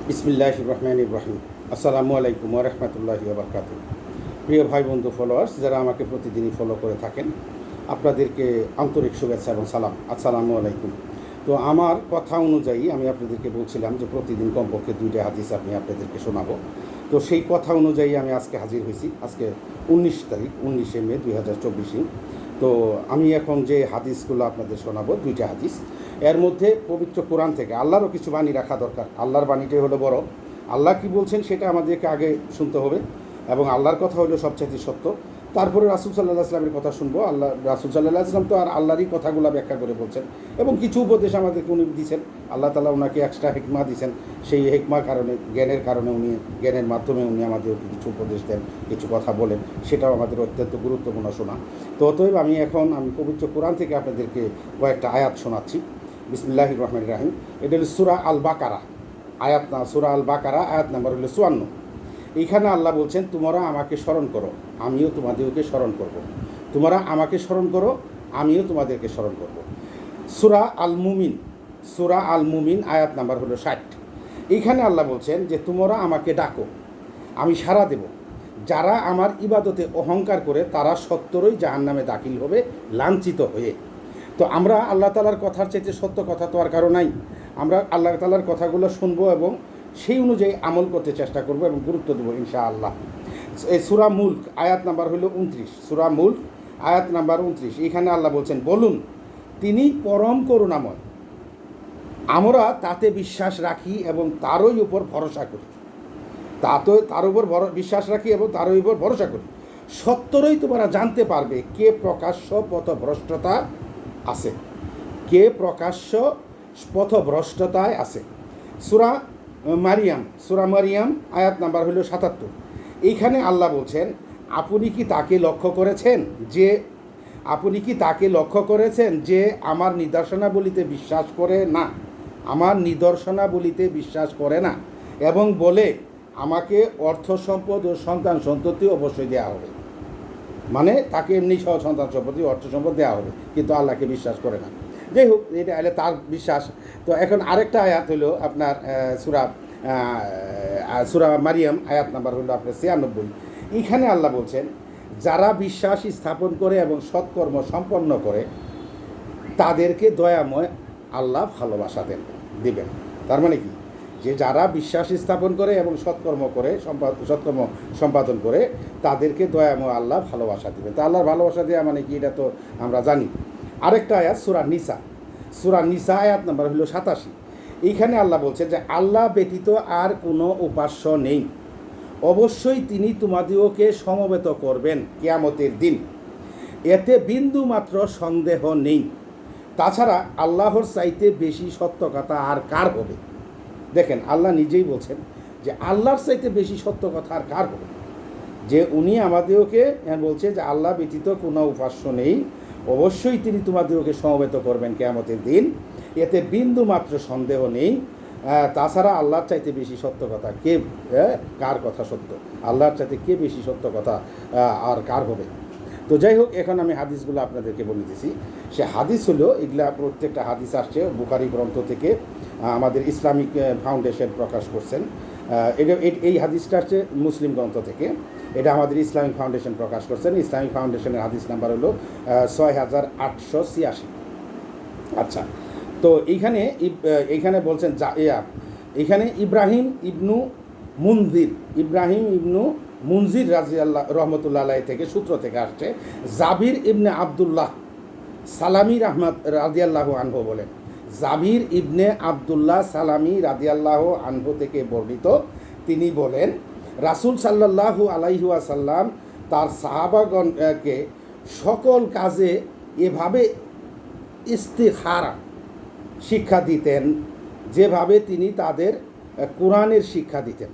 বিসমিল্লাহির রহমানির রহিম। আসসালামু আলাইকুম ওয়া রাহমাতুল্লাহি ওয়া বারাকাতুহু। প্রিয় ভাই বন্ধু ফলোয়ার্স যারা আমাকে প্রতিদিনই ফলো করে থাকেন, আপনাদেরকে আন্তরিক শুভেচ্ছা এবং সালাম। আসসালামু আলাইকুম। তো আমার কথা অনুযায়ী আমি আপনাদেরকে বলছিলাম যে প্রতিদিন কমপক্ষে 2টা হাদিস আমি আপনাদেরকে শোনাবো। তো সেই কথা অনুযায়ী আমি আজকে হাজির হয়েছি। আজকে 19 তারিখ, 19শে মে 2024। তো আমি এখন যে হাদিসগুলো আপনাদের শোনাবো, 2টা হাদিস। এর মধ্যে পবিত্র কোরআন থেকে আল্লাহরও কিছু বাণী রাখা দরকার। আল্লাহর বাণীটাই হলো বড়। আল্লাহ কি বলছেন সেটা আমাদেরকে আগে শুনতে হবে, এবং আল্লাহর কথা হলো সবচেয়ে সত্য। তারপরে রাসূল সাল্লাল্লাহু আলাইহি ওয়াসাল্লামের কথা শুনবো। রাসূল সাল্লাল্লাহু আলাইহি ওয়াসাল্লাম তো আর আল্লাহরই কথাগুলো ব্যাখ্যা করে বলছেন, এবং কিছু উপদেশ আমাদেরকে উনি দিয়েছেন। আল্লাহ তাআলা ওনাকে এক্সট্রা হিকমা দিয়েছেন। সেই হিকমার কারণে, জ্ঞানের কারণে, জ্ঞানের মাধ্যমে উনি আমাদেরকে কিছু উপদেশ দেন, কিছু কথা বলেন। সেটাও আমাদের অত্যন্ত গুরুত্বপূর্ণ শোনা। তো অতএব আমি পবিত্র কোরআন থেকে আপনাদেরকে কয়েকটা আয়াত শোনাচ্ছি। বিসমিল্লাহির রহমানির রহিম। এটা হলো সূরা আল বাকারা, সূরা আল বাকারা, আয়াত নাম্বার হলো 54। এইখানে আল্লাহ বলছেন, তোমরা আমাকে স্মরণ করো, আমিও তোমাদেরকে স্মরণ করব। তোমরা আমাকে স্মরণ করো, আমিও তোমাদেরকে স্মরণ করব। সূরা আল মুমিন আয়াত নাম্বার হলো 60। এইখানে আল্লাহ বলছেন যে তোমরা আমাকে ডাকো, আমি সাড়া দেব। যারা আমার ইবাদতে অহংকার করে তারা সত্তরই জাহান্নামে দাখিল হবে, লাঞ্ছিত হয়ে। তো আমরা আল্লাহ তাআলার কথার চাইতে সত্য কথা তো আর কারো নাই। আমরা আল্লাহ তাআলার কথাগুলো শুনবো এবং সেই অনুযায়ী আমল করতে চেষ্টা করব এবং গুরুত্ব দেবো ইনশাআল্লাহ। এই সূরা মুলক আয়াত নাম্বার হলো 29। সূরা মুলক আয়াত নাম্বার 29। এখানে আল্লাহ বলছেন, বলুন তিনি পরম করুণাময়, আমরা তাতে বিশ্বাস রাখি এবং তারই উপর ভরসা করি। তার উপর বিশ্বাস রাখি এবং তারই উপর ভরসা করি। সত্তরই তোমরা জানতে পারবে কে প্রকাশ্য পথভ্রষ্টতা আছে, কে প্রকাশ্য পথভ্রষ্টতায় আছে। সূরা মারিয়াম আয়াত নাম্বার হলো 77। এইখানে আল্লাহ বলছেন, আপনি কি তাকে লক্ষ্য করেছেন যে আমার নিদর্শনাবলিতে বিশ্বাস করে না, এবং বলে আমাকে অর্থ সম্পদ ও সন্তান সন্ততি অবশ্যই দেওয়া হবে। মানে তাকে এমনি সন্তান সম্পত্তি, অর্থ সম্পদ দেওয়া হবে, কিন্তু আল্লাহকে বিশ্বাস করে না। যাই হোক, এটা হলে তার বিশ্বাস। তো এখন আরেকটা আয়াত হলো আপনার সূরা মারিয়াম আয়াত নাম্বার হলো আপনার 96। এইখানে আল্লাহ বলছেন, যারা বিশ্বাস স্থাপন করে এবং সৎকর্ম সম্পন্ন করে তাদেরকে দয়াময় আল্লাহ ভালোবাসা দেবেন। তার মানে কি, যে যারা বিশ্বাস স্থাপন করে এবং সৎকর্ম সম্পাদন করে তাদেরকে দয়াময় আল্লাহ ভালোবাসা দেবেন। তা আল্লাহর ভালোবাসা দেওয়া মানে কি, এটা তো আমরা জানি। আরেকটা আয়াত সূরা নিসা আয়াত নাম্বার হলো 87। এইখানে আল্লাহ বলছেন যে আল্লাহ ব্যতীত আর কোনো উপাস্য নেই, অবশ্যই তিনি তোমাদেরকে সমবেত করবেন কিয়ামতের দিন, এতে বিন্দু মাত্র সন্দেহ নেই। তাছাড়া আল্লাহর চাইতে বেশি সত্য কথা আর কার হবে? দেখেন, আল্লাহ নিজেই বলছেন যে আল্লাহর চাইতে বেশি সত্য কথা আর কার হবে, যে উনি আমাদেরকে বলছে যে আল্লাহ ব্যতীত কোনো উপাস্য নেই, অবশ্যই তিনি তোমাদেরকে সমবেত করবেন কিয়ামতের দিন, এতে বিন্দু মাত্র সন্দেহ নেই। তাছাড়া আল্লাহর চাইতে বেশি সত্য কথা কার কথা সত্য? আল্লাহর চাইতে কে বেশি সত্য কথা আর কার হবে? তো যাই হোক, এখন আমি হাদিসগুলো আপনাদেরকে বলে দিয়েছি। সে হাদিস হলো, এগুলা প্রত্যেকটা হাদিস আসছে বুখারী গ্রন্থ থেকে, আমাদের ইসলামিক ফাউন্ডেশন প্রকাশ করছেন। এই হাদিসটা আসছে মুসলিম গ্রন্থ থেকে, এটা আমাদের ইসলামিক ফাউন্ডেশন প্রকাশ করছেন। ইসলামিক ফাউন্ডেশনের হাদিস নাম্বার হলো 6886। আচ্ছা, তো এইখানে বলছেন এইখানে ইব্রাহিম ইবনু মুনজির রাদিয়াল্লাহ রহমতুল্লাহ আলাইহি থেকে সূত্র থেকে আসছে। জাবির ইবনে আবদুল্লাহ সালামি রাদিয়াল্লাহু আনহু বলেন, জাবির ইবনে আবদুল্লাহ সালামি রাদিয়াল্লাহু আনহু থেকে বর্ণিত, তিনি বলেন, রাসূল সাল্লাল্লাহু আলাইহি ওয়াসাল্লাম তার সাহাবাগণকে সকল কাজে এভাবে ইস্তিখারা শিক্ষা দিতেন যেভাবে তিনি তাদের কোরআনের শিক্ষা দিতেন।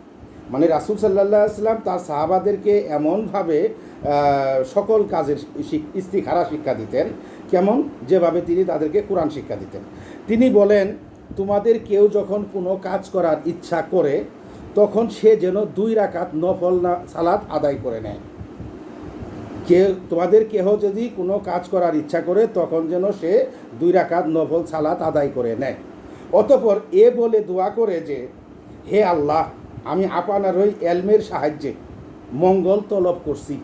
মানে রাসূল সাল্লাল্লাহু আলাইহি ওয়াসাল্লাম তার সাহাবাদেরকে এমনভাবে সকল কাজের ইস্তিখারা শিক্ষা দিতেন, কেমন, যেভাবে তিনি তাদেরকে কোরআন শিক্ষা দিতেন। তিনি বলেন, তোমাদের কেউ যখন কোনো কাজ করার ইচ্ছা করে তখন সে যেন 2 রাকাত নফল সালাত আদায় করে নেয়। তোমাদের কেহ যদি কোনো কাজ করার ইচ্ছা করে তখন যেন সে 2 রাকাত নফল সালাত আদায় করে নেয়। অতঃপর বলে দোয়া করে যে হে আল্লাহ, আমি আপনার ওই এলমের সাহায্যে মঙ্গল তলব করছি,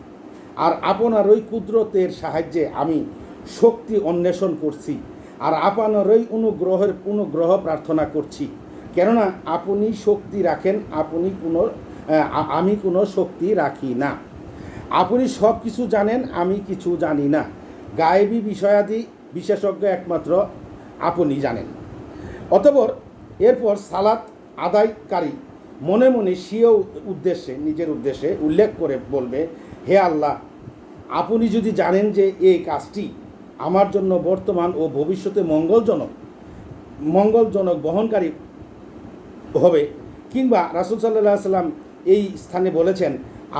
আর আপনার ওই কুদরতের সাহায্যে আমি শক্তি অন্বেষণ করছি, আর আপনার ওই অনুগ্রহ প্রার্থনা করছি। কেননা আপনি শক্তি রাখেন, আমি কোনো শক্তি রাখি না। আপনি সব কিছু জানেন, আমি কিছু জানি না। গায়েবী বিষয়াদি বিশেষজ্ঞ একমাত্র আপনি জানেন। অতঃপর এরপর সালাত আদায়কারী মনে মনে স্বীয় উদ্দেশ্যে, নিজের উদ্দেশ্যে উল্লেখ করে বলবে, হে আল্লাহ, আপনি যদি জানেন যে এই কাজটি আমার জন্য বর্তমান ও ভবিষ্যতে মঙ্গলজনক বহনকারী হবে, কিংবা রাসূল সাল্লাল্লাহু আলাইহি সাল্লাম এই স্থানে বলেছেন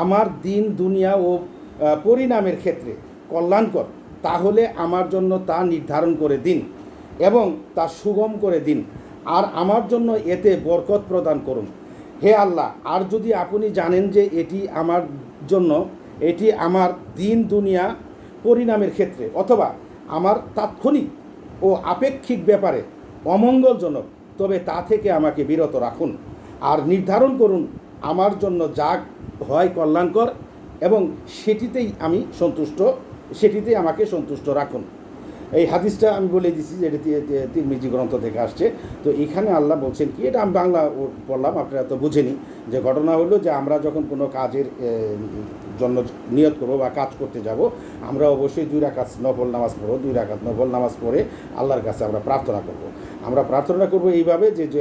আমার দিন দুনিয়া ও পরিণামের ক্ষেত্রে কল্যাণকর, তাহলে আমার জন্য তা নির্ধারণ করে দিন এবং তা সুগম করে দিন, আর আমার জন্য এতে বরকত প্রদান করুন। হে আল্লাহ, আর যদি আপনি জানেন যে এটি আমার দিন দুনিয়া পরিণামের ক্ষেত্রে অথবা আমার তাৎক্ষণিক ও আপেক্ষিক ব্যাপারে অমঙ্গলজনক, তবে তা থেকে আমাকে বিরত রাখুন, আর নির্ধারণ করুন আমার জন্য যা হয় কল্যাণকর, এবং সেটিতেই আমাকে সন্তুষ্ট রাখুন। এই হাদিসটা আমি বলে দিচ্ছি যে এটি তিরমিজি গ্রন্থ থেকে আসছে। তো এখানে আল্লাহ বলছেন কি, এটা আমি বাংলা পড়লাম, আপনারা তো বুঝেনি। যে ঘটনা হলো যে আমরা যখন কোনো কাজের জন্য নিয়ত করবো বা কাজ করতে যাব, আমরা অবশ্যই 2 রাকাত নফল নামাজ পড়বো। 2 রাকাত নফল নামাজ পড়ে আল্লাহর কাছে আমরা প্রার্থনা করব। আমরা প্রার্থনা করব এইভাবে যে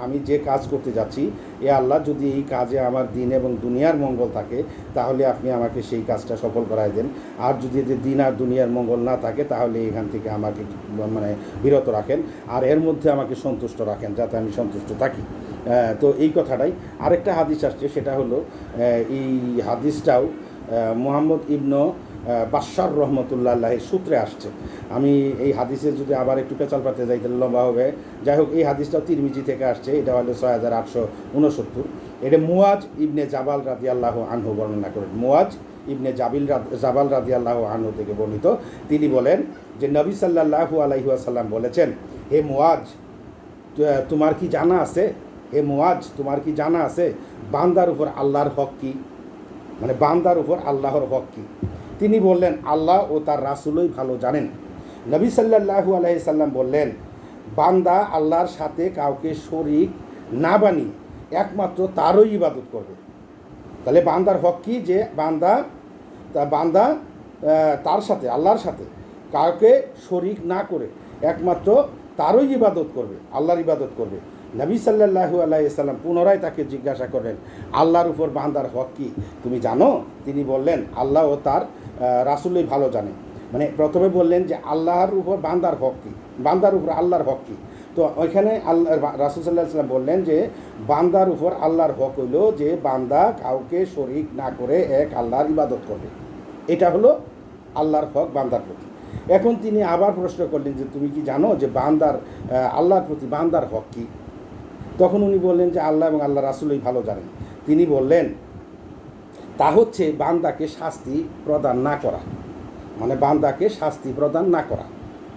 আমি যে কাজ করতে যাচ্ছি, এ আল্লাহ, যদি এই কাজে আমার দিন এবং দুনিয়ার মঙ্গল থাকে তাহলে আপনি আমাকে সেই কাজটা সফল করায় দেন, আর যদি দিন আর দুনিয়ার মঙ্গল না থাকে তাহলে এখান থেকে আমাকে বিরত রাখেন, আর এর মধ্যে আমাকে সন্তুষ্ট রাখেন যাতে আমি সন্তুষ্ট থাকি। তো এই কথাটাই। আরেকটা হাদিস আসছে, সেটা হলো এই হাদিসটাও মুহাম্মদ ইবনু বাশশার রহমতুল্লাহের সূত্রে আসছে। আমি এই হাদিসের যদি আবার একটু পেঁচাল পাতে যাই তাহলে লম্বা হবে। যাই হোক, এই হাদিসটাও তিরমিজি থেকে আসছে। এটা হলো 6869। এটা মুয়াজ ইবনে জাবাল রাদিয়াল্লাহু আনহু বর্ণনা করেন। মুয়াজ ইবনে জাবাল রাদিয়াল্লাহু আনহু থেকে বর্ণিত। তিনি বলেন যে নবী সাল্লাল্লাহু আলাইহি ওয়াসাল্লাম বলেছেন, হে মুয়াজ, তোমার কি জানা আছে? হে মুয়াজ, তোমার কি জানা আছে বান্দার উপর আল্লাহর হক কী? মানে বান্দার উপর আল্লাহর হক কী? তিনি বললেন, আল্লাহ ও তার রাসূলই ভালো জানেন। নবী সাল্লাল্লাহু আলাইহি সাল্লাম বললেন, বান্দা আল্লাহর সাথে কাউকে শরীক না বানিয়ে একমাত্র তারই ইবাদত করবে। তাহলে বান্দার হক কী? যে বান্দা তার সাথে, আল্লাহর সাথে কাউকে শরীক না করে একমাত্র তারই ইবাদত করবে, আল্লাহর ইবাদত করবে। নবী সাল্লাল্লাহু আলাইহি সাল্লাম পুনরায় তাকে জিজ্ঞাসা করলেন, আল্লাহর উপর বান্দার হক কী তুমি জানো? তিনি বললেন, আল্লাহ ও তার রাসূলই ভালো জানে। মানে প্রথমে বললেন যে আল্লাহর উপর বান্দার হক কী, বান্দার উপর আল্লাহর হক কী। তো ওইখানে রাসূল সাল্লাল্লাহু আলাইহি সাল্লাম বললেন যে বান্দার উপর আল্লাহর হক হইল যে বান্দা কাউকে শরীক না করে এক আল্লাহর ইবাদত করবে। এটা হলো আল্লাহর হক বান্দার প্রতি। এখন তিনি আবার প্রশ্ন করলেন যে তুমি কি জানো যে আল্লাহর প্রতি বান্দার হক কী? তখন উনি বললেন যে আল্লাহ এবং আল্লাহ রাসূলই ভালো জানেন। তিনি বললেন, তা হচ্ছে বান্দাকে শাস্তি প্রদান না করা। মানে বান্দাকে শাস্তি প্রদান না করা।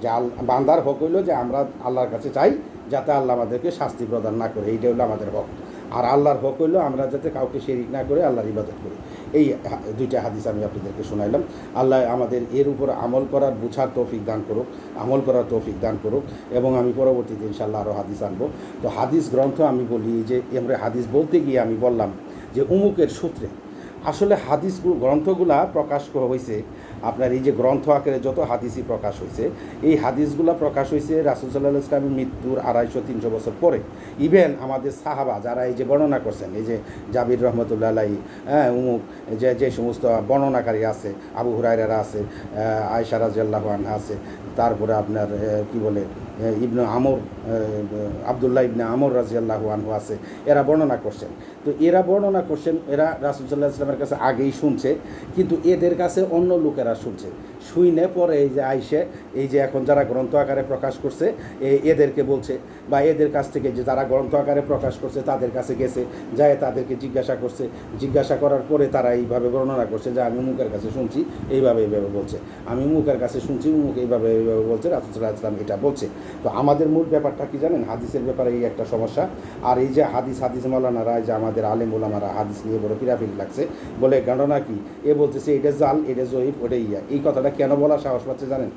যে বান্দার হক হইল যে আমরা আল্লাহর কাছে চাই যাতে আল্লাহ আমাদেরকে শাস্তি প্রদান না করে, এইটা হলো আমাদের হক। আর আল্লাহর হক হইল আমরা যাতে কাউকে শিরিক না করে আল্লাহর ইবাদত করি। এই 2টা হাদিস আমি আপনাদেরকে শোনাইলাম। আল্লাহ আমাদের এর উপর আমল করার, বুঝার তৌফিক দান করুক, আমল করার তৌফিক দান করুক। এবং আমি পরবর্তীতে ইনশাআল্লাহ আরও হাদিস আনবো। তো হাদিস গ্রন্থ আমি বলি যে আমরা হাদিস বলতে গিয়ে আমি বললাম যে অমুকের সূত্রে। আসলে হাদিস গ্রন্থগুলা প্রকাশ হয়েছে আপনার এই যে গ্রন্থ আকারে যত হাদিসই প্রকাশ হয়েছে, এই হাদিসগুলো প্রকাশ হয়েছে রাসূল সাল্লাল্লাহু আলাইহি ওয়াসাল্লামের মৃত্যুর 250-300 বছর পরে। ইভেন আমাদের সাহাবা যারা এই যে বর্ণনা করছেন, এই যে জাবির রহমতুল্লাহ আলাইহি, উমুক যে সমস্ত বর্ণনাকারী আছে, আবু হুরায়রা আছে, আয়েশা রাদিয়াল্লাহু আনহা আছে, তারপরে আপনার কি বলে ইবনে আমর, আব্দুল্লাহ ইবনে আমর রাদিয়াল্লাহু আনহু আছে, এরা বর্ণনা করছেন। তো এরা বর্ণনা করছেন, এরা রাসূল সাল্লাল্লাহু আলাইহি ওয়াসাল্লামের কাছে আগেই শুনছে, কিন্তু এদের কাছে অন্য লোকেরা শুনছে। শুনে পরে এই যে আইসে এই যে এখন যারা গ্রন্থ আকারে প্রকাশ করছে এদেরকে বলছে, বা এদের কাছ থেকে যে যারা গ্রন্থ আকারে প্রকাশ করছে তাদের কাছে গেছে, যায় তাদেরকে জিজ্ঞাসা করছে। জিজ্ঞাসা করার পরে তারা এইভাবে বর্ণনা করছে যে আমি উমুকের কাছে শুনছি, এইভাবে বলছে, আমি উমুকের কাছে শুনছি, উমুক এইভাবে বলছে, রাসূল সাল্লাল্লাহু আলাইহি ওয়াসাল্লাম এটা বলছে। তো আমাদের মূল ব্যাপারটা কি জানেন, হাদিসের ব্যাপারে এই একটা সমস্যা। আর এই যে হাদিস মাওলানারা, যে আমাদের আলেম ওলামারা হাদিস নিয়ে বড় পিরাপিরি লাগছে, বলে ঘটনা কি, এ বলতেছে এটা জাল, এটা জয়ীফ, ওটা ইয়া। এই কথাটা কেন বলা সাহস পাচ্ছে জানেন?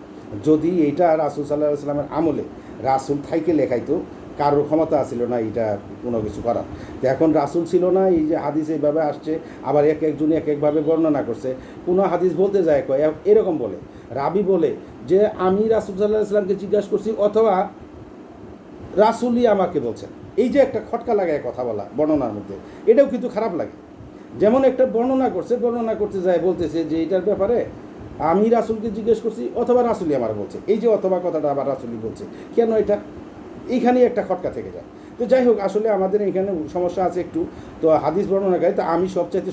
যদি এইটা রাসূল সাল্লাল্লাহু আলাইহি সাল্লামের আমলে রাসূল থাইকে লেখাইতো, কারোর ক্ষমতা ছিল না এটা কোনো কিছু করার। তো এখন রাসূল ছিল না, এই যে হাদিস এইভাবে আসছে, আবার এক একজন এক একভাবে বর্ণনা করছে। কোনো হাদিস বলতে যায় কয় এরকম বলে, রাবি বলে যে আমি রাসূল সাল্লাল্লাহু আলাইহি সাল্লামকে জিজ্ঞাসা করছি, অথবা রাসূলই আমাকে বলছেন। এই যে একটা খটকা লাগায় কথা বলা বর্ণনার মধ্যে, এটাও কিন্তু খারাপ লাগে। যেমন একটা বর্ণনা করতে যায় বলতেছে যে এটার ব্যাপারে আমি রাসূলকে জিজ্ঞেস করছি, অথবা রাসূলই আমার বলছে। এই যে অথবা কথাটা আবার রাসূলই বলছে, কেন এটা? এইখানেই একটা খটকা থেকে যায়। তো যাই হোক, আসলে আমাদের এখানে সমস্যা আছে একটু। তো হাদিস বর্ণনাকারী, তো আমি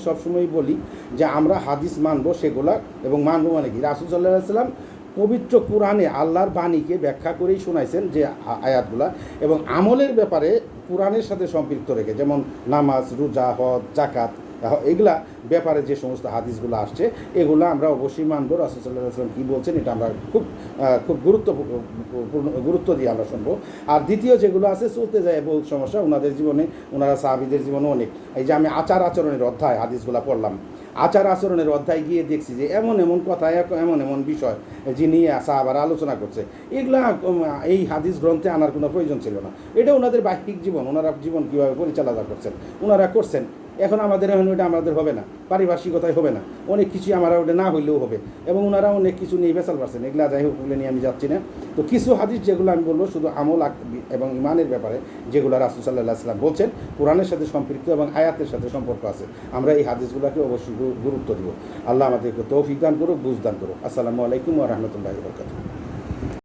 সবসময়ই বলি যে আমরা হাদিস মানবো সেগুলা, এবং মানবো মানে কি, রাসূল সাল্লাল্লাহু আলাইহি ওয়াসাল্লাম পবিত্র কোরআনে আল্লাহর বাণীকে ব্যাখ্যা করেই শোনাইছেন যে আয়াতগুলা, এবং আমলের ব্যাপারে কোরআনের সাথে সম্পৃক্ত রেখে, যেমন নামাজ, রোজা, হজ, জাকাত, এগুলা ব্যাপারে যে সমস্ত হাদিসগুলো আসছে, এগুলো আমরা অবশ্যই মানবো। রাসূল সাল্লাল্লাহু আলাইহি ওয়াসাল্লাম কী বলছেন এটা আমরা খুব গুরুত্ব দিয়ে আমরা শুনবো। আর দ্বিতীয় যেগুলো আছে, চলতে যায় বহু সমস্যা ওনাদের জীবনে, ওনারা সাহাবীদের জীবনে অনেক। এই যে আমি আচার আচরণের অধ্যায় হাদিসগুলো পড়লাম, আচার আচরণের অধ্যায় গিয়ে দেখছি যে এমন কথা, এমন বিষয় যিনি সাহাবারা আলোচনা করছে, এগুলা এই হাদিস গ্রন্থে আনার কোনো প্রয়োজন ছিল না। এটা ওনাদের বাহ্যিক জীবন, ওনারা জীবন কীভাবে পরিচালনা করছেন ওনারা করছেন। এখন ওটা আমাদের হবে না, পারিপার্শ্বিকতায় হবে না, অনেক কিছুই আমরা ওটা না হইলেও হবে, এবং ওনারা অনেক কিছু নিয়ে বেসাল পারছেন। এগুলা যাই হোক, ওগুলো নিয়ে আমি যাচ্ছি না। তো কিছু হাদিস যেগুলো আমি বলবো শুধু আমল এবং ইমানের ব্যাপারে, যেগুলো রাসূল সাল্লাল্লাহু আলাইহি ওয়াসাল্লাম বলছেন, কোরআনের সাথে সম্পৃক্ত এবং আয়াতের সাথে সম্পর্ক আছে, আমরা এই হাদিসগুলোকে অবশ্যই গুরুত্ব দিব। আল্লাহ আমাদেরকে তৌফিক দান করুক, বুঝ দান করুক। আসসালামু আলাইকুম ওয়া রাহমাতুল্লাহি ওয়া বারাকাতুহু।